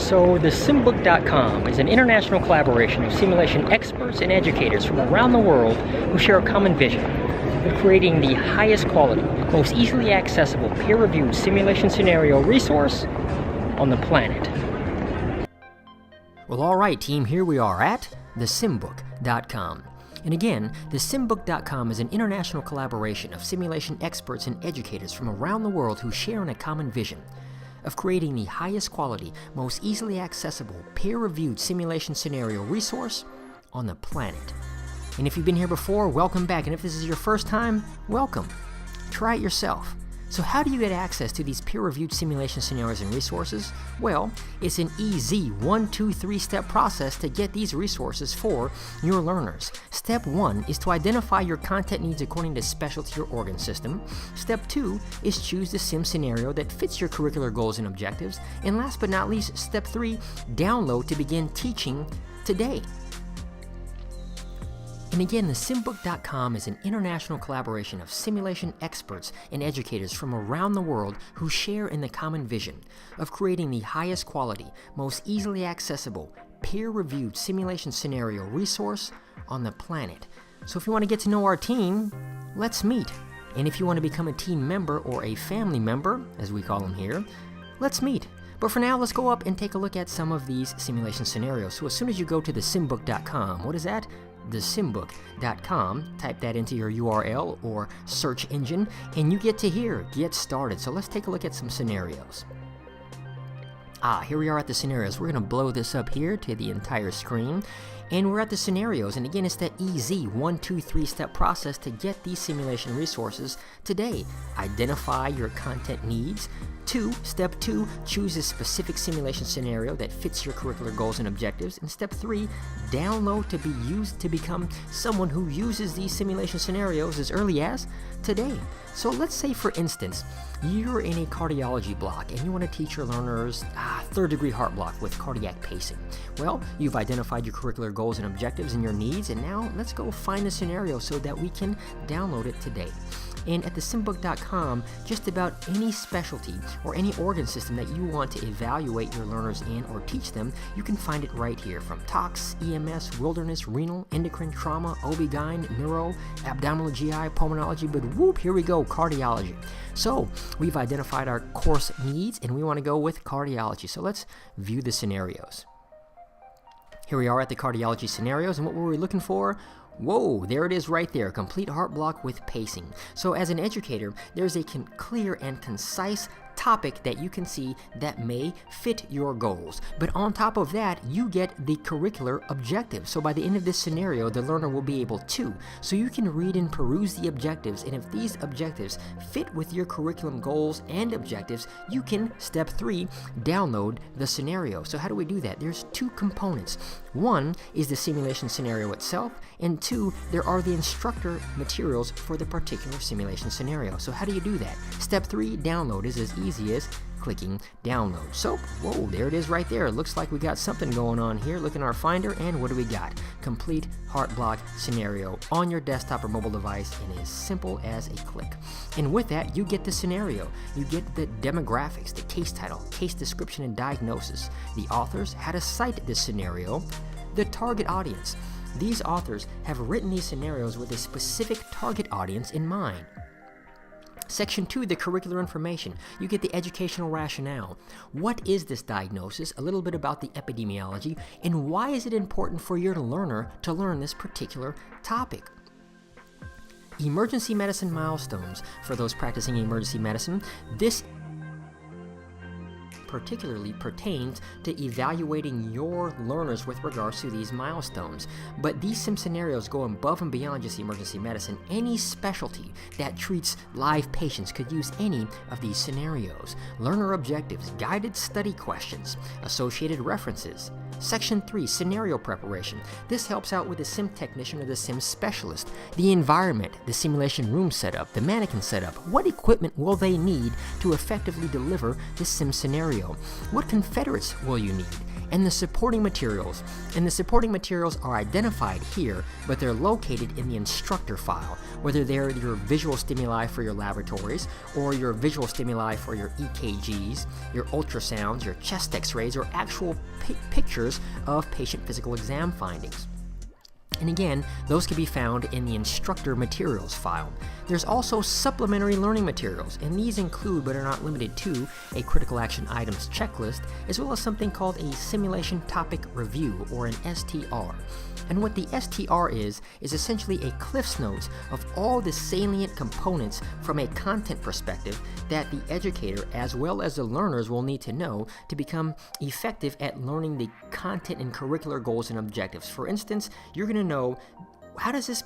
So the Simbook.com is an international collaboration of simulation experts and educators from around the world who share a common vision of creating the highest quality, most easily accessible, peer-reviewed simulation scenario resource on the planet. Well, all right, team, here we are at the Simbook.com. And again, the Simbook.com is an international collaboration of simulation experts and educators from around the world who share in a common vision of creating the highest quality, most easily accessible, peer-reviewed simulation scenario resource on the planet. And if you've been here before, welcome back. And if this is your first time, welcome. Try it yourself. So how do you get access to these peer-reviewed simulation scenarios and resources? Well, it's an easy 1, 2, 3-step process to get these resources for your learners. Step 1 is to identify your content needs according to specialty or organ system. Step 2 is choose the sim scenario that fits your curricular goals and objectives. And last but not least, Step 3, download to begin teaching today. And again, the Simbook.com is an international collaboration of simulation experts and educators from around the world who share in the common vision of creating the highest quality, most easily accessible, peer-reviewed simulation scenario resource on the planet. So if you want to get to know our team, let's meet. And if you want to become a team member or a family member, as we call them here, let's meet. But for now, let's go up and take a look at some of these simulation scenarios. So as soon as you go to the Simbook.com, what is that? The Simbook.com, type that into your URL or search engine, and you get to here, get started. So let's take a look at some scenarios. Here we are at the scenarios. We're going to blow this up here to the entire screen. And we're at the scenarios, and again, it's that easy 1, 2, 3-step process to get these simulation resources today. Identify your content needs. Step 2, choose a specific simulation scenario that fits your curricular goals and objectives. And Step 3, download to be used to become someone who uses these simulation scenarios as early as today. So let's say, for instance, you're in a cardiology block and you want to teach your learners third-degree heart block with cardiac pacing. Well, you've identified your curricular goals and objectives and your needs, and now let's go find the scenario so that we can download it today. And at the Simbook.com, just about any specialty or any organ system that you want to evaluate your learners in or teach them, you can find it right here, from tox, EMS, wilderness, renal, endocrine, trauma, OB-GYN, neuro, abdominal, GI, pulmonology, but whoop, here we go, cardiology. So we've identified our course needs and we want to go with cardiology. So let's view the scenarios. Here we are at the cardiology scenarios, and what were we looking for? Whoa, there it is right there, complete heart block with pacing. So as an educator, there's a clear and concise topic that you can see that may fit your goals. But on top of that, you get the curricular objectives. So by the end of this scenario, the learner will be able to. So you can read and peruse the objectives, and if these objectives fit with your curriculum goals and objectives, you can, Step 3, download the scenario. So how do we do that? There's 2 components. 1 is the simulation scenario itself, and 2, there are the instructor materials for the particular simulation scenario. So how do you do that? Step 3, download, is as easy as clicking download. So, whoa, there it is right there. It looks like we got something going on here. Look in our finder, and what do we got? Complete heart block scenario on your desktop or mobile device, and as simple as a click. And with that, you get the scenario. You get the demographics, the case title, case description and diagnosis, the authors, how to cite this scenario, the target audience. These authors have written these scenarios with a specific target audience in mind. Section 2, the curricular information. You get the educational rationale. What is this diagnosis? A little bit about the epidemiology, and why is it important for your learner to learn this particular topic? Emergency medicine milestones. For those practicing emergency medicine, this particularly pertains to evaluating your learners with regards to these milestones. But these sim scenarios go above and beyond just emergency medicine. Any specialty that treats live patients could use any of these scenarios. Learner objectives, guided study questions, associated references. Section 3, scenario preparation. This helps out with the sim technician or the sim specialist. The environment, the simulation room setup, the mannequin setup. What equipment will they need to effectively deliver this sim scenario? What confederates will you need? and the supporting materials. And the supporting materials are identified here, but they're located in the instructor file, whether they're your visual stimuli for your laboratories, or your visual stimuli for your EKGs, your ultrasounds, your chest x-rays, or actual pictures of patient physical exam findings. And again, those can be found in the instructor materials file. There's also supplementary learning materials, and these include, but are not limited to, a critical action items checklist, as well as something called a simulation topic review, or an STR. And what the STR is essentially a Cliff's Notes of all the salient components from a content perspective that the educator as well as the learners will need to know to become effective at learning the content and curricular goals and objectives. For instance, you're going to know, how does this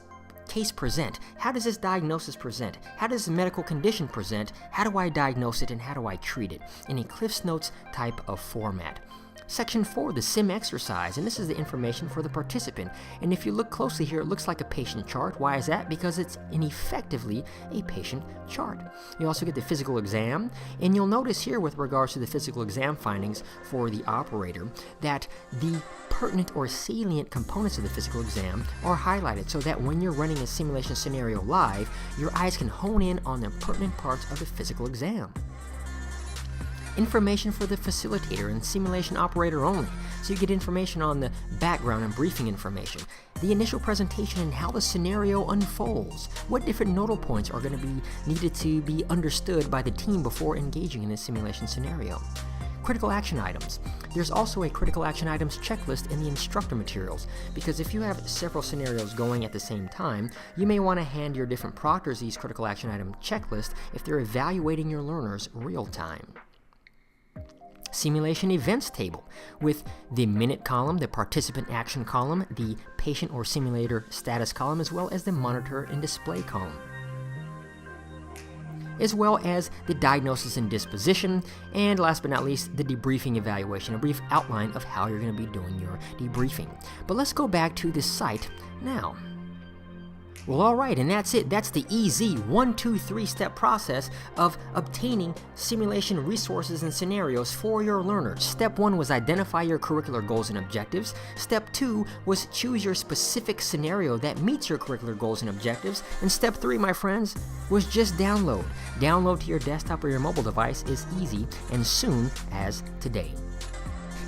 case present? How does this diagnosis present? How does this medical condition present? How do I diagnose it and how do I treat it? In a Cliff's Notes type of format. Section 4, the sim exercise, and this is the information for the participant. And if you look closely here, it looks like a patient chart. Why is that? Because it's effectively a patient chart. You also get the physical exam, and you'll notice here with regards to the physical exam findings for the operator that the pertinent or salient components of the physical exam are highlighted so that when you're running a simulation scenario live, your eyes can hone in on the pertinent parts of the physical exam. Information for the facilitator and simulation operator only, so you get information on the background and briefing information, the initial presentation and how the scenario unfolds, what different nodal points are going to be needed to be understood by the team before engaging in this simulation scenario. Critical action items. There's also a critical action items checklist in the instructor materials, because if you have several scenarios going at the same time, you may want to hand your different proctors these critical action item checklist if they're evaluating your learners real time. Simulation events table with the minute column, the participant action column, the patient or simulator status column, as well as the monitor and display column, as well as the diagnosis and disposition, and last but not least, the debriefing evaluation, a brief outline of how you're going to be doing your debriefing. But let's go back to the site now. Well, alright, and that's it. That's the easy 1, 2, 3 step process of obtaining simulation resources and scenarios for your learners. Step 1 was identify your curricular goals and objectives. Step 2 was choose your specific scenario that meets your curricular goals and objectives. And step 3, my friends, was just download. Download to your desktop or your mobile device is easy and soon as today.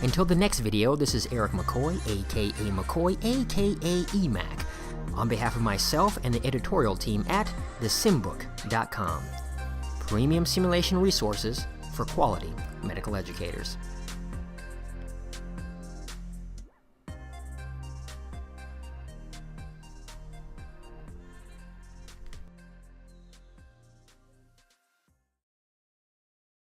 Until the next video, this is Eric McCoy, aka McCoy, aka EMAC. On behalf of myself and the editorial team at Simbook.com. Premium simulation resources for quality medical educators.